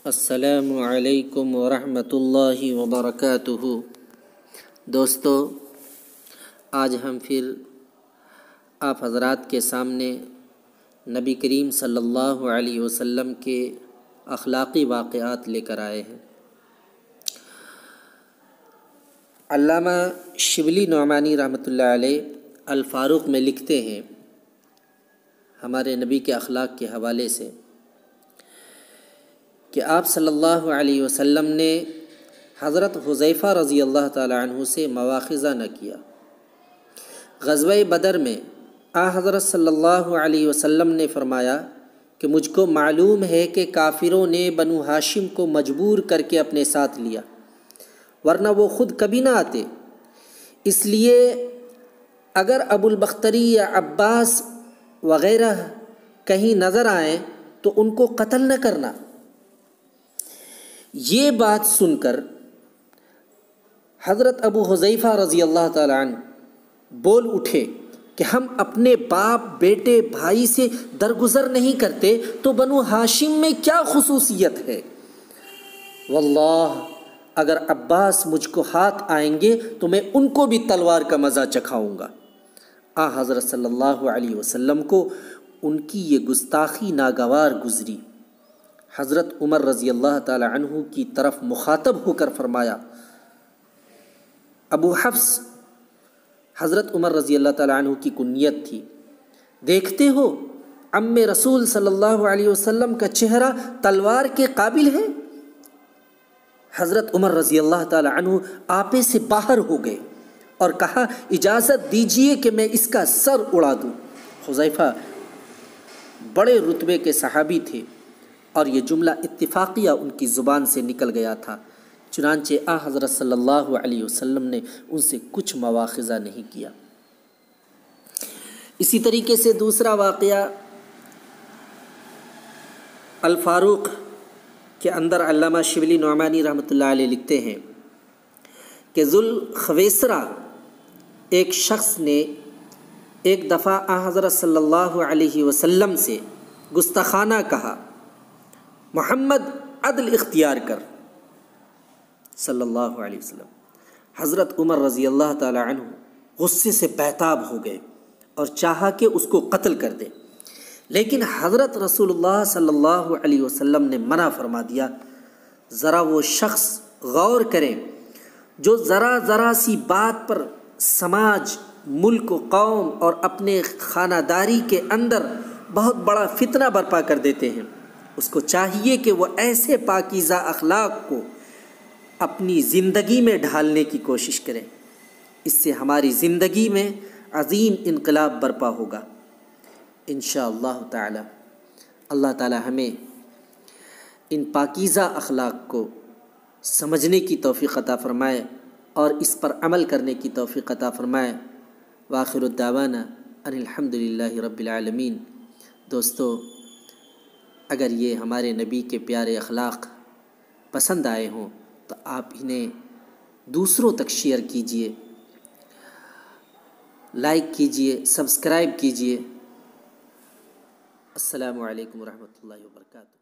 السلام علیکم ورحمۃ اللہ وبرکاتہ۔ دوستو، آج ہم پھر آپ حضرات کے سامنے نبی کریم صلی اللہ علیہ وسلم کے اخلاقی واقعات لے کر آئے ہیں۔ علامہ شبلی نعمانی رحمۃ اللہ علیہ الفاروق میں لکھتے ہیں ہمارے نبی کے اخلاق کے حوالے سے کہ آپ صلی اللہ علیہ وسلم نے حضرت حذیفہ رضی اللہ تعالی عنہ سے مواخذہ نہ کیا۔ غزوہ بدر میں حضرت صلی اللہ علیہ وسلم نے فرمایا کہ مجھ کو معلوم ہے کہ کافروں نے بنو ہاشم کو مجبور کر کے اپنے ساتھ لیا، ورنہ وہ خود کبھی نہ آتے، اس لیے اگر ابو البختری یا عباس وغیرہ کہیں نظر آئیں تو ان کو قتل نہ کرنا۔ یہ بات سن کر حضرت ابو حذیفہ رضی اللہ تعالی عنہ بول اٹھے کہ ہم اپنے باپ، بیٹے، بھائی سے درگزر نہیں کرتے تو بنو ہاشم میں کیا خصوصیت ہے؟ واللہ اگر عباس مجھ کو ہاتھ آئیں گے تو میں ان کو بھی تلوار کا مزہ چکھاؤں گا۔ حضرت صلی اللہ علیہ وسلم کو ان کی یہ گستاخی ناگوار گزری۔ حضرت عمر رضی اللہ تعالی عنہ کی طرف مخاطب ہو کر فرمایا، ابو حفص حضرت عمر رضی اللہ تعالی عنہ کی کنیت تھی، دیکھتے ہو عم رسول صلی اللہ علیہ وسلم کا چہرہ تلوار کے قابل ہے؟ حضرت عمر رضی اللہ تعالی عنہ آپے سے باہر ہو گئے اور کہا، اجازت دیجیے کہ میں اس کا سر اڑا دوں۔ حذیفہ بڑے رتبے کے صحابی تھے اور یہ جملہ اتفاقیہ ان کی زبان سے نکل گیا تھا، چنانچہ حضرت صلی اللہ علیہ وسلم نے ان سے کچھ مواخذہ نہیں کیا۔ اسی طریقے سے دوسرا واقعہ الفاروق کے اندر علامہ شبلی نعمانی رحمۃ اللہ علیہ لکھتے ہیں کہ ذوالخویسرہ ایک شخص نے ایک دفعہ حضرت صلی اللہ علیہ وسلم سے گستاخانہ کہا، محمد عدل اختیار کر صلی اللہ علیہ وسلم۔ حضرت عمر رضی اللہ تعالی عنہ غصے سے بیتاب ہو گئے اور چاہا کہ اس کو قتل کر دے، لیکن حضرت رسول اللہ صلی اللہ علیہ وسلم نے منع فرما دیا۔ ذرا وہ شخص غور کریں جو ذرا سی بات پر سماج، ملک و قوم اور اپنے خانہ داری کے اندر بہت بڑا فتنہ برپا کر دیتے ہیں، اس کو چاہیے کہ وہ ایسے پاکیزہ اخلاق کو اپنی زندگی میں ڈھالنے کی کوشش کرے، اس سے ہماری زندگی میں عظیم انقلاب برپا ہوگا انشاءاللہ تعالی۔ اللہ تعالی ہمیں ان پاکیزہ اخلاق کو سمجھنے کی توفیق عطا فرمائے اور اس پر عمل کرنے کی توفیق عطا فرمائے۔ وآخر الدعوانا ان الحمدللہ رب العالمین۔ دوستو، اگر یہ ہمارے نبی کے پیارے اخلاق پسند آئے ہوں تو آپ انہیں دوسروں تک شیئر کیجئے، لائک کیجئے، سبسکرائب کیجئے۔ السلام علیکم ورحمۃ اللہ وبرکاتہ۔